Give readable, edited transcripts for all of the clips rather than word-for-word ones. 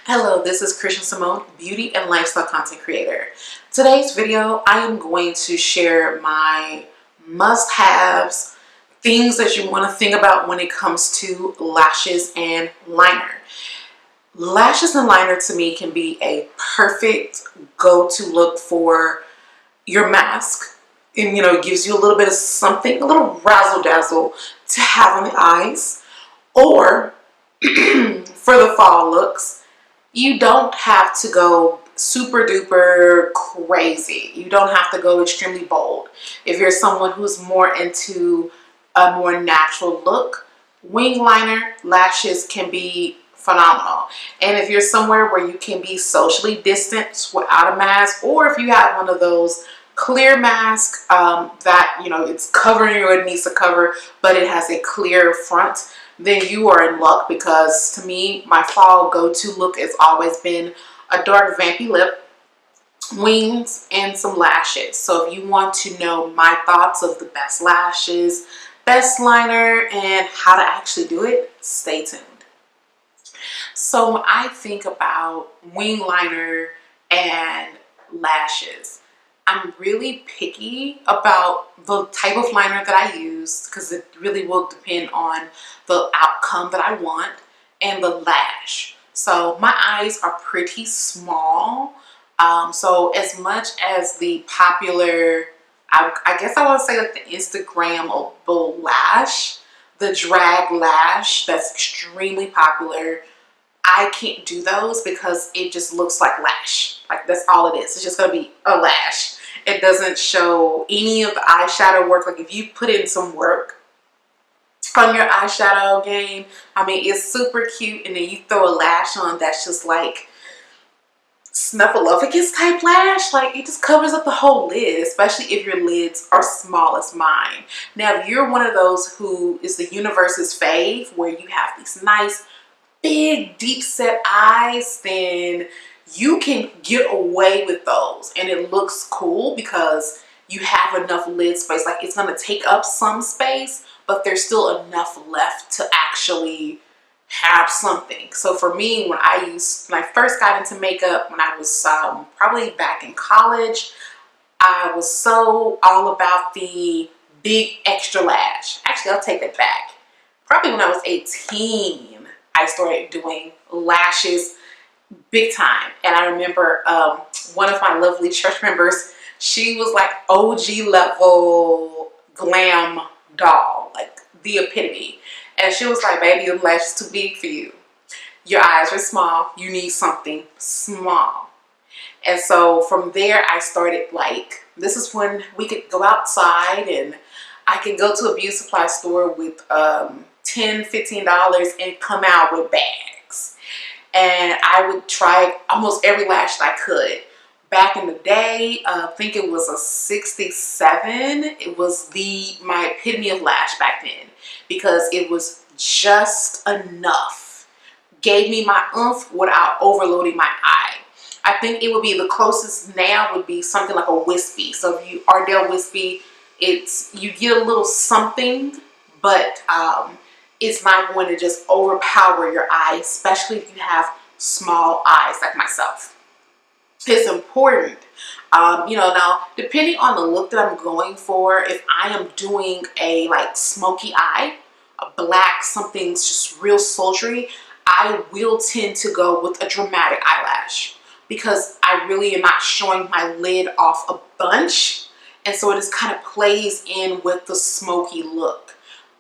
Hello, this is Christian Simone, beauty and lifestyle content creator. Today's video, I am going to share my must-haves, things that you want to think about when it comes to lashes and liner. Lashes and liner to me can be a perfect go-to look for your mask. And it gives you a little bit of something, a little razzle dazzle to have on the eyes. Or for the fall looks, you don't have to go super duper crazy. You don't have to go extremely bold. If you're someone who's more into a more natural look, wing liner lashes can be phenomenal. And if you're somewhere where you can be socially distanced without a mask, or if you have one of those clear masks that it's covering what it needs to cover, but it has a clear front, then you are in luck, because to me, my fall go-to look has always been a dark vampy lip, wings, and some lashes. So if you want to know my thoughts of the best lashes, best liner, and how to actually do it, stay tuned. So when I think about wing liner and lashes, I'm really picky about the type of liner that I use, because it really will depend on the outcome that I want, and the lash. So my eyes are pretty small. So as much as the popular, I guess I want to say like the Instagrammable lash, the drag lash that's extremely popular, I can't do those because it just looks like lash. Like that's all it is. It's just going to be a lash. It doesn't show any of the eyeshadow work. Like if you put in some work on your eyeshadow game, I mean, it's super cute. And then you throw a lash on that's just like snuffleupagus type lash. Like it just covers up the whole lid, especially if your lids are small as mine. Now, if you're one of those who is the universe's fave, where you have these nice big deep set eyes, then you can get away with those and it looks cool because you have enough lid space. Like it's going to take up some space, but there's still enough left to actually have something. So for me, when I first got into makeup, when I was probably back in college, I was so all about the big extra lash. Actually, I'll take that back. Probably when I was 18, I started doing lashes big time. And I remember one of my lovely church members, she was like OG level glam doll, like the epitome. And she was like, baby, your lash is too big for you. Your eyes are small. You need something small. And so from there, I started this is when we could go outside and I could go to a beauty supply store with $10, $15 and come out with bags. And I would try almost every lash that I could. Back in the day, I think it was a 67. It was my epitome of lash back then, because it was just enough. Gave me my oomph without overloading my eye. I think it would be the closest now would be something like a wispy. So if you Ardell wispy, you get a little something, but it's not going to just overpower your eye, especially if you have small eyes like myself. It's important. Now, depending on the look that I'm going for, if I am doing a smoky eye, a black, something's just real sultry, I will tend to go with a dramatic eyelash, because I really am not showing my lid off a bunch. And so it just kind of plays in with the smoky look.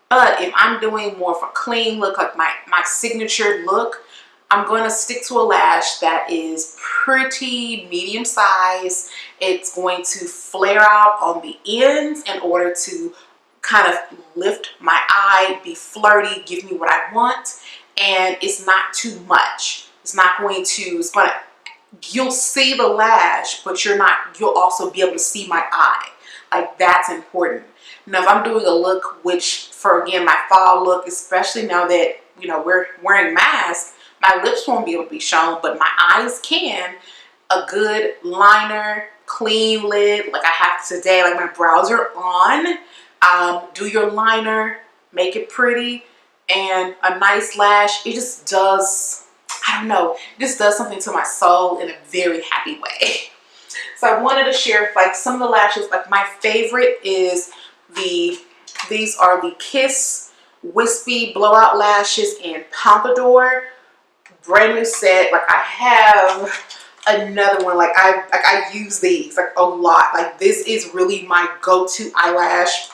But if I'm doing more of a clean look, like my signature look, I'm going to stick to a lash that is pretty medium size. It's going to flare out on the ends in order to kind of lift my eye, be flirty, give me what I want. And it's not too much. You'll see the lash, but you'll also be able to see my eye. Like that's important. Now, if I'm doing a look, which for again, my fall look, especially now that, we're wearing masks, my lips won't be able to be shown, but my eyes can. A good liner, clean lid, like I have today, like my brows are on. Do your liner, make it pretty, and a nice lash. It just does, I don't know, it just does something to my soul in a very happy way. So I wanted to share like some of the lashes. Like my favorite is these are the Kiss Wispy Blowout Lashes in Pompadour. Brand new set. Like I have another one. Like I use these like a lot. Like this is really my go-to eyelash.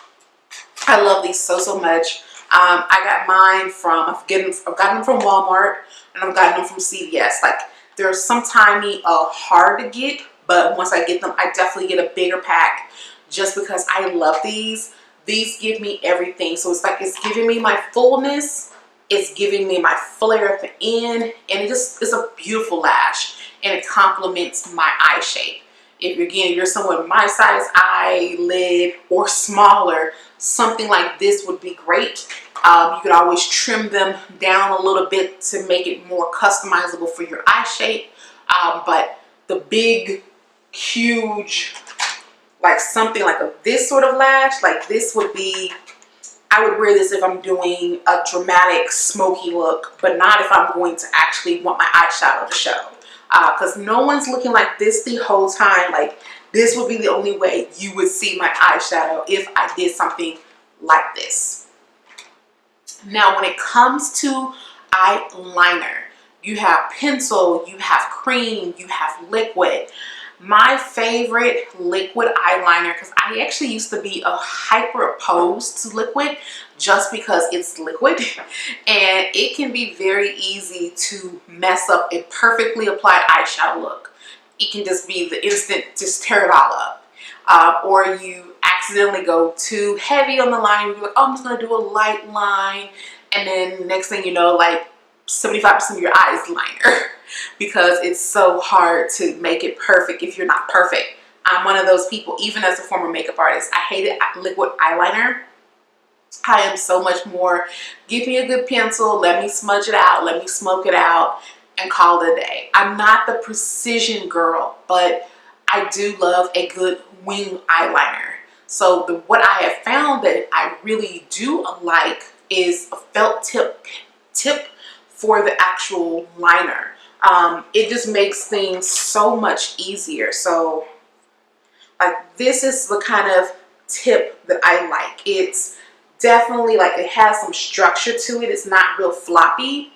I love these so much. I got mine from, I've gotten them from Walmart, and I've gotten them from CVS. Like they're sometimes hard to get, but once I get them, I definitely get a bigger pack just because I love these. These give me everything. So it's like it's giving me my fullness, it's giving me my flare at the end, and it just is a beautiful lash, and it complements my eye shape. If you're someone my size eyelid or smaller, something like this would be great. You could always trim them down a little bit to make it more customizable for your eye shape. But the big, huge, like something like this sort of lash, like this would be, I would wear this if I'm doing a dramatic smoky look, but not if I'm going to actually want my eyeshadow to show. Because no one's looking like this the whole time. Like this would be the only way you would see my eyeshadow if I did something like this. Now when it comes to eyeliner, you have pencil, you have cream, you have liquid. My favorite liquid eyeliner, because I actually used to be a hyper opposed to liquid just because it's liquid and it can be very easy to mess up a perfectly applied eyeshadow look. It can just be the instant, just tear it all up. Or you accidentally go too heavy on the line, you're like, oh, I'm just gonna do a light line, and then next thing you know, like 75% of your eye is liner because it's so hard to make it perfect if you're not perfect. I'm one of those people, even as a former makeup artist, I hated liquid eyeliner. I am so much more, give me a good pencil, let me smudge it out, let me smoke it out, and call it a day. I'm not the precision girl, but I do love a good wing eyeliner. So what I have found that I really do like is a felt tip for the actual liner. It just makes things so much easier. So like this is the kind of tip that I like. It's definitely like it has some structure to it. It's not real floppy.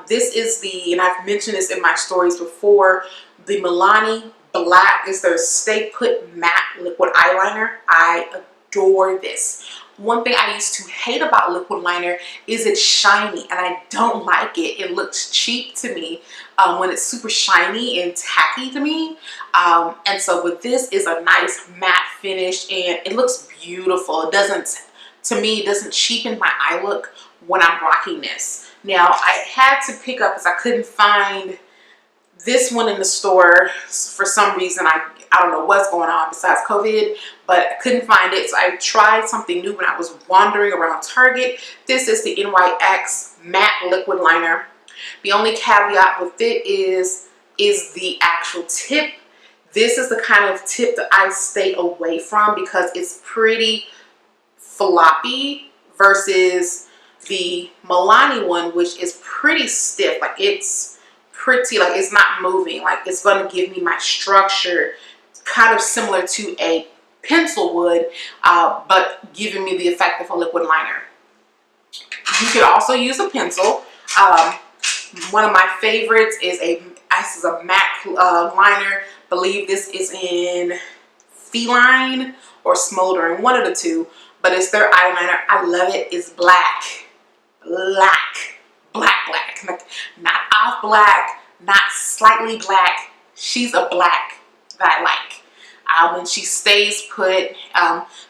This is the, and I've mentioned this in my stories before, the Milani Black is their Stay Put Matte Liquid Eyeliner. I adore this. One thing I used to hate about liquid liner is it's shiny, and I don't like it. It looks cheap to me when it's super shiny and tacky to me. And so with this is a nice matte finish, and it looks beautiful. It doesn't, to me, it doesn't cheapen my eye look when I'm rocking this. Now I had to pick up because I couldn't find this one in the store for some reason. I don't know what's going on besides COVID, but I couldn't find it. So I tried something new when I was wandering around Target. This is the NYX Matte Liquid Liner. The only caveat with it is the actual tip. This is the kind of tip that I stay away from because it's pretty floppy versus the Milani one, which is pretty stiff. Like it's pretty, like it's not moving. Like it's going to give me my structure, kind of similar to a pencil would, but giving me the effect of a liquid liner. You could also use a pencil. One of my favorites is a matte liner. I believe this is in Feline or Smoldering, one of the two, but it's their eyeliner. I love it. It's black. Like not off black, not slightly black. She's a black that I like. And she stays put.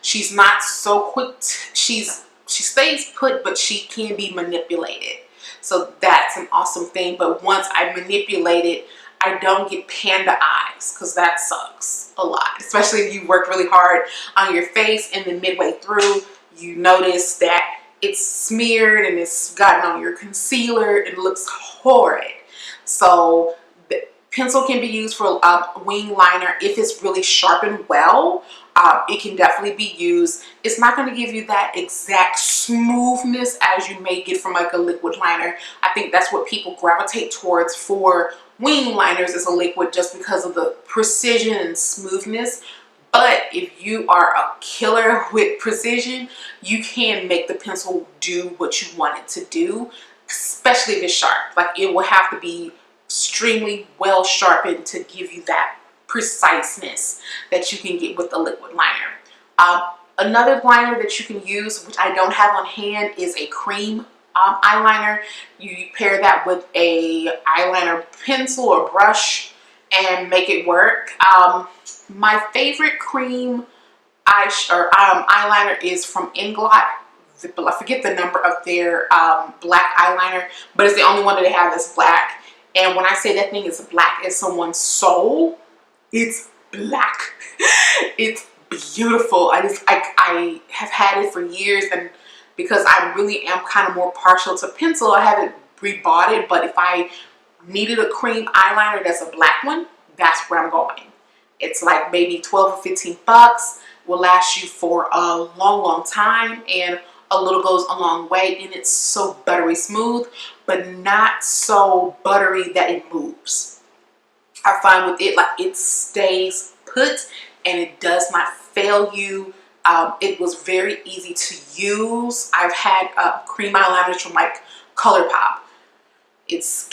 She's not so quick. She stays put, but she can be manipulated. So that's an awesome thing. But once I manipulate it, I don't get panda eyes, because that sucks a lot. Especially if you work really hard on your face and then midway through you notice that it's smeared and it's gotten on your concealer and looks horrid. So Pencil can be used for wing liner if it's really sharpened well. It can definitely be used. It's not going to give you that exact smoothness as you may get from like a liquid liner. I think that's what people gravitate towards for wing liners, is a liquid, just because of the precision and smoothness. But if you are a killer with precision, you can make the pencil do what you want it to do, especially if it's sharp. Like, it will have to be extremely well sharpened to give you that preciseness that you can get with the liquid liner. Another liner that you can use, which I don't have on hand, is a cream eyeliner. You pair that with a eyeliner pencil or brush and make it work. My favorite cream eyeliner is from Inglot. I forget the number of their black eyeliner, but it's the only one that they have that's black. And when I say that thing is black as someone's soul, it's black. It's beautiful. I have had it for years, and because I really am kind of more partial to pencil, I haven't rebought it. But if I needed a cream eyeliner that's a black one, that's where I'm going. It's like maybe 12 or 15 bucks, will last you for a long time, and a little goes a long way. And it's so buttery smooth, but not so buttery that it moves. I find with it, like, it stays put and it does not fail you. It was very easy to use. I've had cream eyeliners from like ColourPop. It's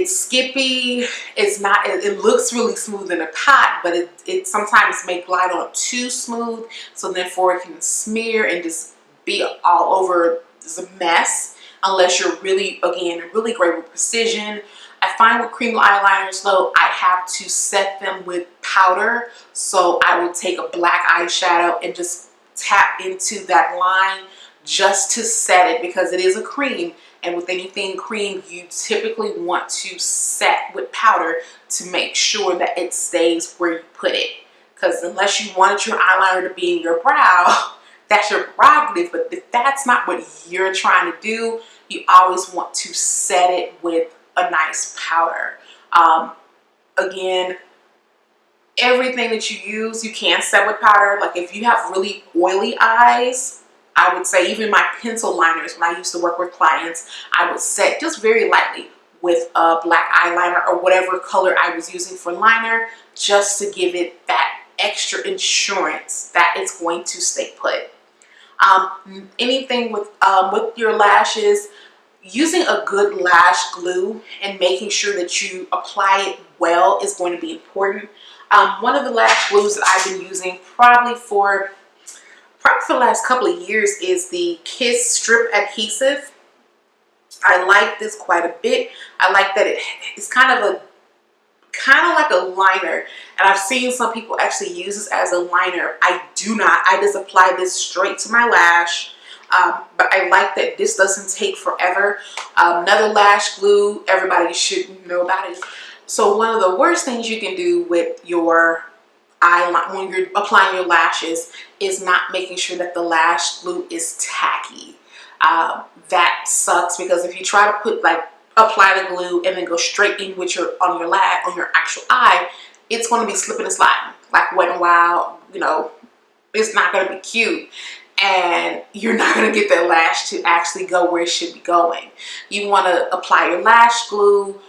skippy. It's not. It looks really smooth in a pot, but it sometimes may glide on too smooth. So therefore, it can smear and just be all over. It's a mess unless you're really, again, really great with precision. I find with cream eyeliners though, I have to set them with powder. So I will take a black eyeshadow and just tap into that line just to set it, because it is a cream. And with anything cream, you typically want to set with powder to make sure that it stays where you put it. Because unless you wanted your eyeliner to be in your brow, that's your prerogative. But if that's not what you're trying to do, you always want to set it with a nice powder. Again, everything that you use, you can set with powder. Like if you have really oily eyes, I would say even my pencil liners, when I used to work with clients, I would set just very lightly with a black eyeliner or whatever color I was using for liner, just to give it that extra insurance that it's going to stay put. Anything with your lashes, using a good lash glue and making sure that you apply it well is going to be important. One of the lash glues that I've been using probably for the last couple of years is the Kiss Strip Adhesive. I like this quite a bit. I like that it's kind of like a liner, and I've seen some people actually use this as a liner. I do not. I just apply this straight to my lash. But I like that this doesn't take forever. Another lash glue, everybody should know about it. So one of the worst things you can do with your eyeliner when you're applying your lashes is not making sure that the lash glue is tacky. That sucks, because if you try to apply the glue and then go straight in with on your actual eye, it's going to be slipping and sliding like Wet n Wild. You know, it's not going to be cute, and you're not going to get that lash to actually go where it should be going. You want to apply your lash glue,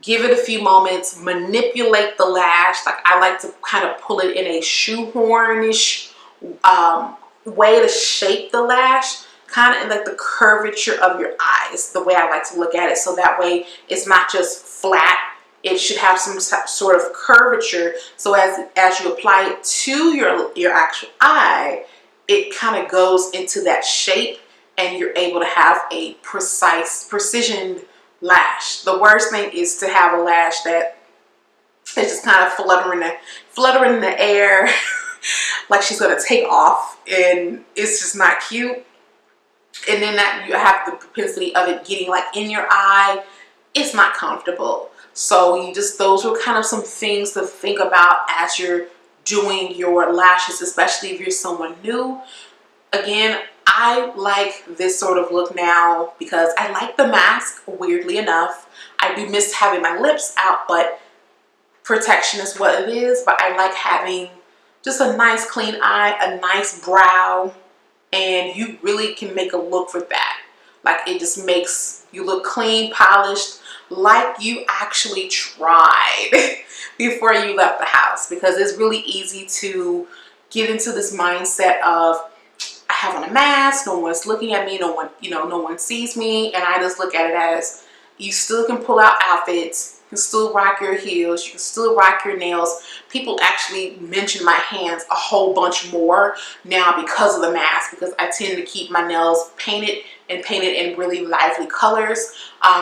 give it a few moments, manipulate the lash. Like I like to kind of pull it in a shoehornish way to shape the lash, kind of in like the curvature of your eyes, the way I like to look at it. So that way it's not just flat. It should have some sort of curvature. So as you apply it to your actual eye, it kind of goes into that shape, and you're able to have a precision lash. The worst thing is to have a lash that is just kind of fluttering in the air like she's going to take off, and it's just not cute. And then that you have the propensity of it getting like in your eye. It's not comfortable. So those are kind of some things to think about as you're doing your lashes, especially if you're someone new. Again, I like this sort of look now because I like the mask, weirdly enough. I do miss having my lips out, but protection is what it is, but I like having just a nice clean eye, a nice brow, and you really can make a look for that. Like, it just makes you look clean, polished, like you actually tried before you left the house. Because it's really easy to get into this mindset of, I have on a mask, no one's looking at me, no one, no one sees me, and I just look at it as, you still can pull out outfits, you can still rock your heels, you can still rock your nails. People actually mention my hands a whole bunch more now because of the mask, because I tend to keep my nails painted in really lively colors.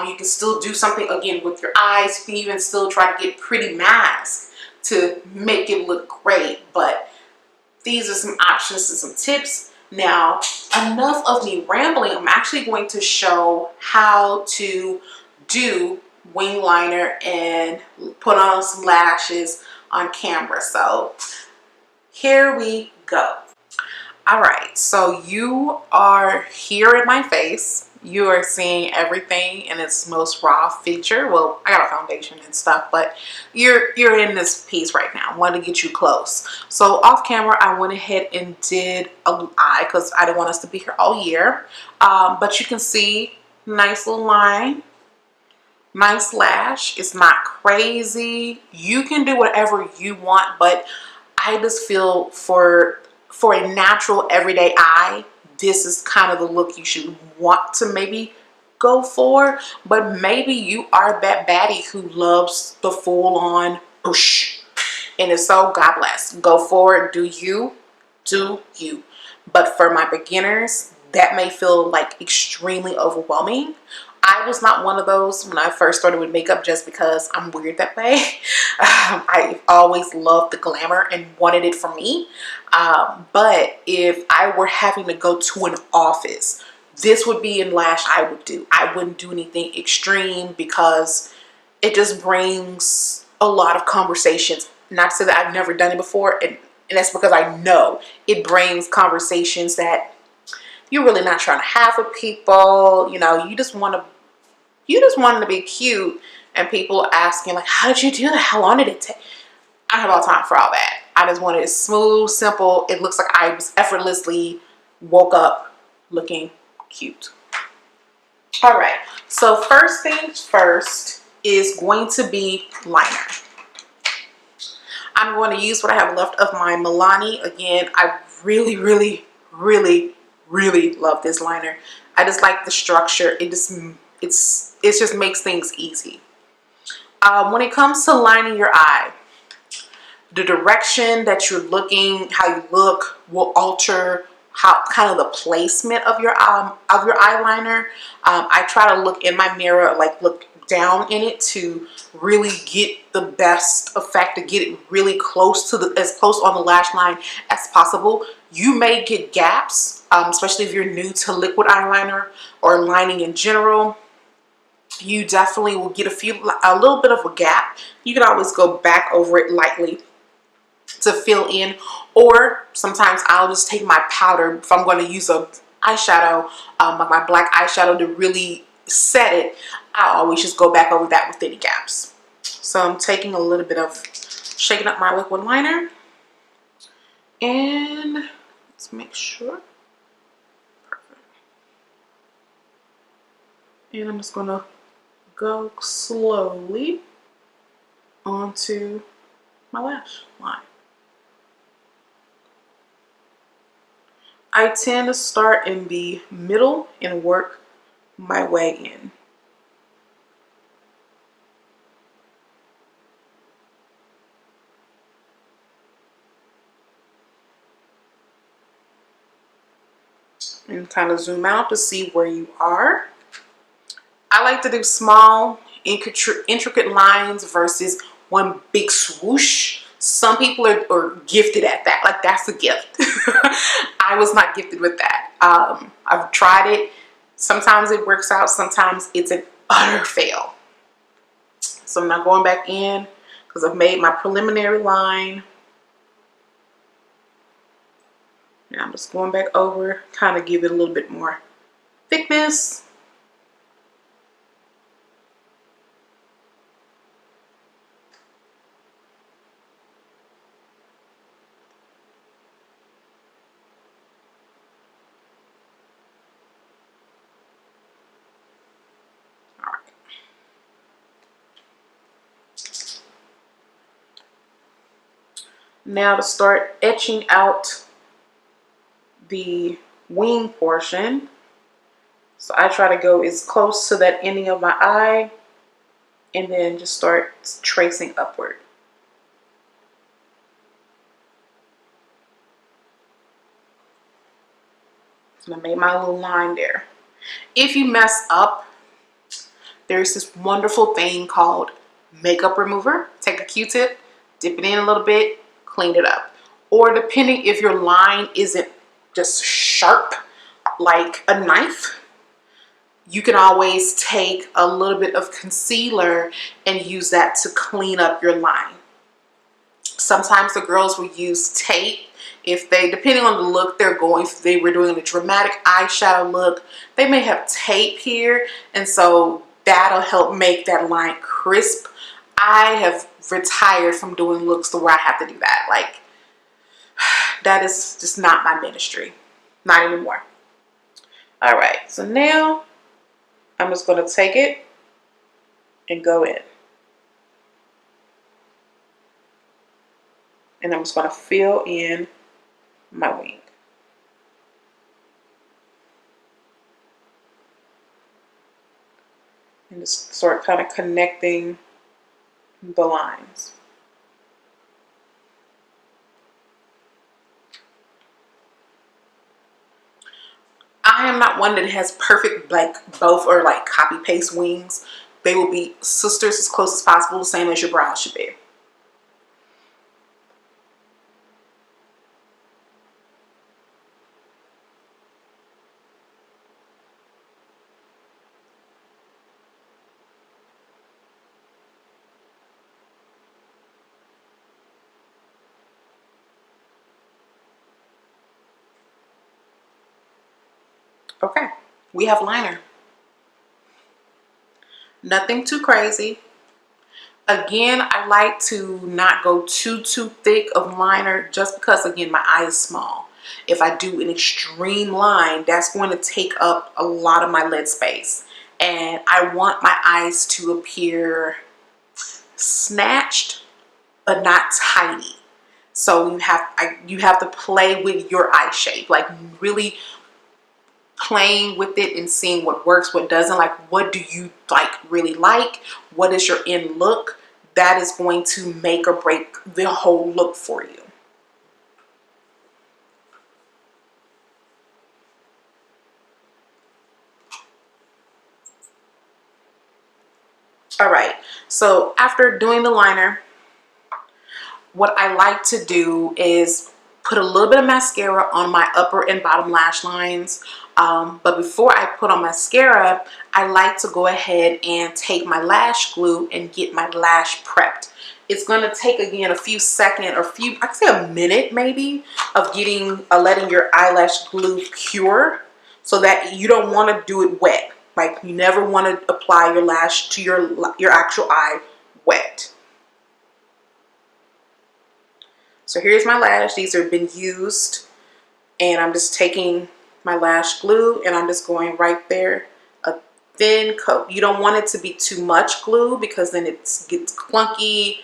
You can still do something again with your eyes. You can even still try to get pretty masks to make it look great. But these are some options and some tips. Now, enough of me rambling. I'm actually going to show how to do wing liner and put on some lashes on camera. So here we go. All right, so you are here in my face. You are seeing everything in its most raw feature. Well, I got a foundation and stuff, but you're in this piece right now. I wanted to get you close. So off camera, I went ahead and did an eye because I didn't want us to be here all year. But you can see, nice little line, nice lash. It's not crazy. You can do whatever you want, but I just feel for a natural everyday eye, this is kind of the look you should want to maybe go for. But maybe you are that baddie who loves the full on push, and if so, God bless, go for it. Do you, do you. But for my beginners, that may feel like extremely overwhelming. I was not one of those when I first started with makeup, just because I'm weird that way. I always loved the glamour and wanted it for me. But if I were having to go to an office, this would be in lash I would do. I wouldn't do anything extreme because it just brings a lot of conversations. Not to say that I've never done it before, and that's because I know it brings conversations that you're really not trying to have with people. You just want to be cute, and people asking like, how did you do that? How long did it take? I don't have all time for all that. I just wanted it smooth, simple. It looks like I was effortlessly woke up looking cute. All right, so first things first is going to be liner. I'm going to use what I have left of my Milani. Again, I really, really, really, really love this liner. I just like the structure. It just makes things easy. When it comes to lining your eye, the direction that you're looking, how you look, will alter how kind of the placement of your eyeliner. I try to look in my mirror, like look down in it to really get the best effect, to get it really close to as close on the lash line as possible. You may get gaps, especially if you're new to liquid eyeliner or lining in general. You definitely will get a little bit of a gap. You can always go back over it lightly to fill in, or sometimes I'll just take my powder if I'm going to use a eyeshadow, like my black eyeshadow, to really set it. I always just go back over that with any gaps. So I'm taking a little bit of, shaking up my liquid liner, and let's make sure. Perfect. And I'm just gonna go slowly onto my lash line. I tend to start in the middle and work my way in. And kind of zoom out to see where you are. I like to do small, intricate lines versus one big swoosh. Some people are gifted at that. Like, that's a gift. I was not gifted with that. I've tried it. Sometimes it works out. Sometimes it's an utter fail. So I'm not going back in because I've made my preliminary line. Now I'm just going back over, kind of give it a little bit more thickness. Now to start etching out the wing portion. So I try to go as close to that ending of my eye and then just start tracing upward. So I made my little line there. If you mess up, there's this wonderful thing called makeup remover. Take a Q-tip, dip it in a little bit, clean it up. Or depending if your line isn't just sharp like a knife, you can always take a little bit of concealer and use that to clean up your line. Sometimes the girls will use tape if they, depending on the look they're going, if they were doing a dramatic eyeshadow look, they may have tape here, and so that'll help make that line crisp. I have retired from doing looks to where I have to do that. Like, that is just not my ministry. Not anymore. All right, so now I'm just going to take it and go in. And I'm just going to fill in my wing. And just start kind of connecting the lines. I am not one that has perfect like both or like copy paste wings. They will be sisters as close as possible, the same as your brows should be. Okay, we have liner. Nothing too crazy. Again, I like to not go too thick of liner just because, again, my eye is small. If I do an extreme line, that's going to take up a lot of my lid space. And I want my eyes to appear snatched, but not tiny. So you have to play with your eye shape, like really playing with it and seeing what works, what doesn't. Like, what do you like really like? What is your end look? That is going to make or break the whole look for you. All right, so after doing the liner, what I like to do is put a little bit of mascara on my upper and bottom lash lines. But before I put on mascara, I like to go ahead and take my lash glue and get my lash prepped. It's going to take, again, a few seconds or I could say a minute maybe of letting your eyelash glue cure, so that you don't want to do it wet. Like, you never want to apply your lash to your actual eye wet. So here's my lash. These have been used, and I'm just taking my lash glue and I'm just going right there, a thin coat. You don't want it to be too much glue because then it gets clunky,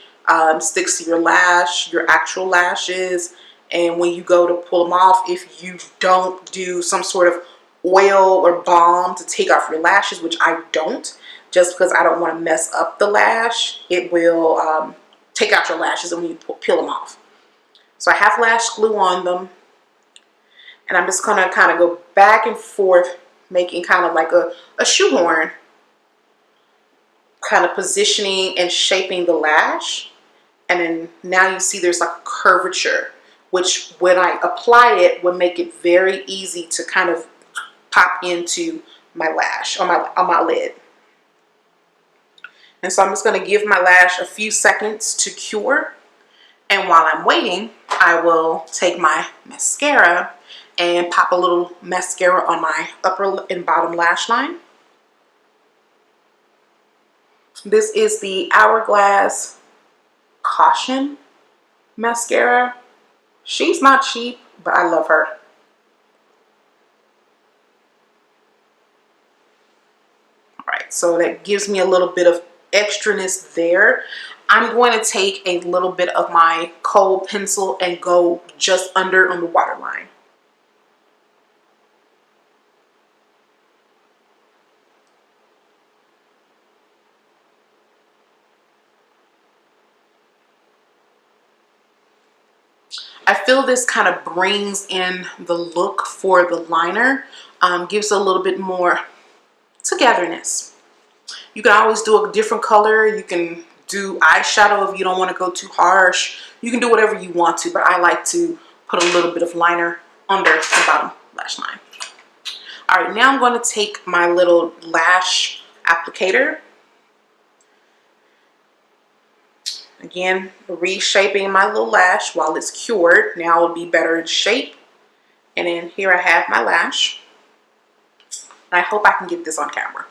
sticks to your lash, your actual lashes, and when you go to pull them off, if you don't do some sort of oil or balm to take off your lashes, which I don't, just because I don't want to mess up the lash, it will take out your lashes when you peel them off. So I have lash glue on them, and I'm just gonna kind of go back and forth, making kind of like a shoehorn, kind of positioning and shaping the lash. And then now you see there's like a curvature, which when I apply it would make it very easy to kind of pop into my lash on my lid. And so I'm just gonna give my lash a few seconds to cure. And while I'm waiting, I will take my mascara and pop a little mascara on my upper and bottom lash line. This is the Hourglass Caution mascara. She's not cheap, but I love her. All right, so that gives me a little bit of extraness there. I'm going to take a little bit of my kohl pencil and go just under on the waterline. I feel this kind of brings in the look for the liner, gives a little bit more togetherness. You can always do a different color. You can do eyeshadow if you don't want to go too harsh. You can do whatever you want to, but I like to put a little bit of liner under the bottom lash line. All right, now I'm going to take my little lash applicator. Again, reshaping my little lash while it's cured. Now it'll be better in shape. And then here I have my lash. I hope I can get this on camera.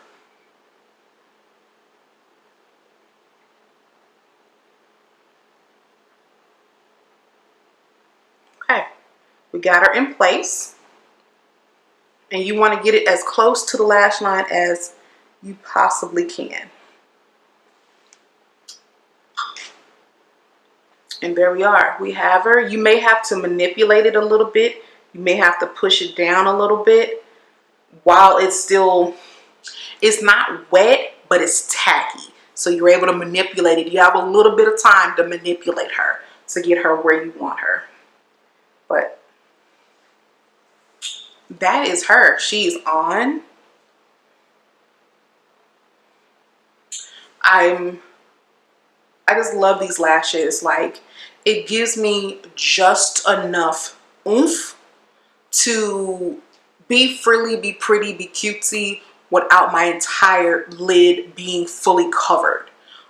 Okay, we got her in place. And you want to get it as close to the lash line as you possibly can. And there we are. We have her. You may have to manipulate it a little bit. You may have to push it down a little bit while it's still, it's not wet, but it's tacky. So you're able to manipulate it. You have a little bit of time to manipulate her to get her where you want her. But that is her. She's on. I just love these lashes. Like, it gives me just enough oomph to be frilly, be pretty, be cutesy without my entire lid being fully covered.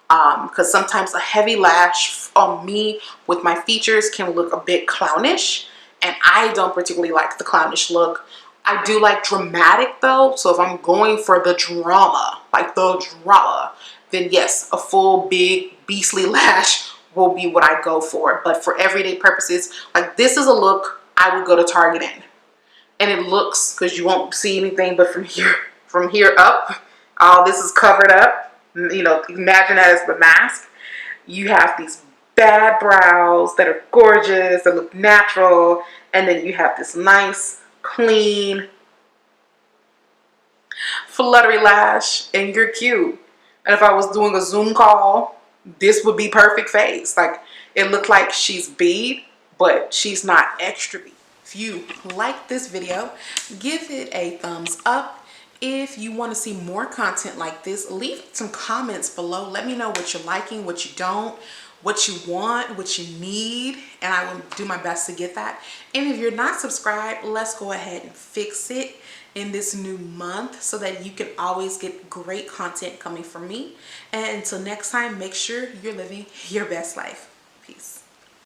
Because sometimes a heavy lash on me with my features can look a bit clownish, and I don't particularly like the clownish look. I do like dramatic though, so if I'm going for the drama, like the drama, then yes, a full big beastly lash will be what I go for. But for everyday purposes, like this is a look I would go to Target in. And it looks, because you won't see anything but from here up, all this is covered up. You know, imagine that as the mask. You have these bad brows that are gorgeous, that look natural, and then you have this nice, clean, fluttery lash, and you're cute. And if I was doing a Zoom call, this would be perfect face. Like, it looked like she's bead, but she's not extra bead. If you like this video, give it a thumbs up. If you want to see more content like this, leave some comments below. Let me know what you're liking, what you don't, what you want, what you need, and I will do my best to get that. And if you're not subscribed, let's go ahead and fix it in this new month so that you can always get great content coming from me. And until next time, make sure you're living your best life. Peace.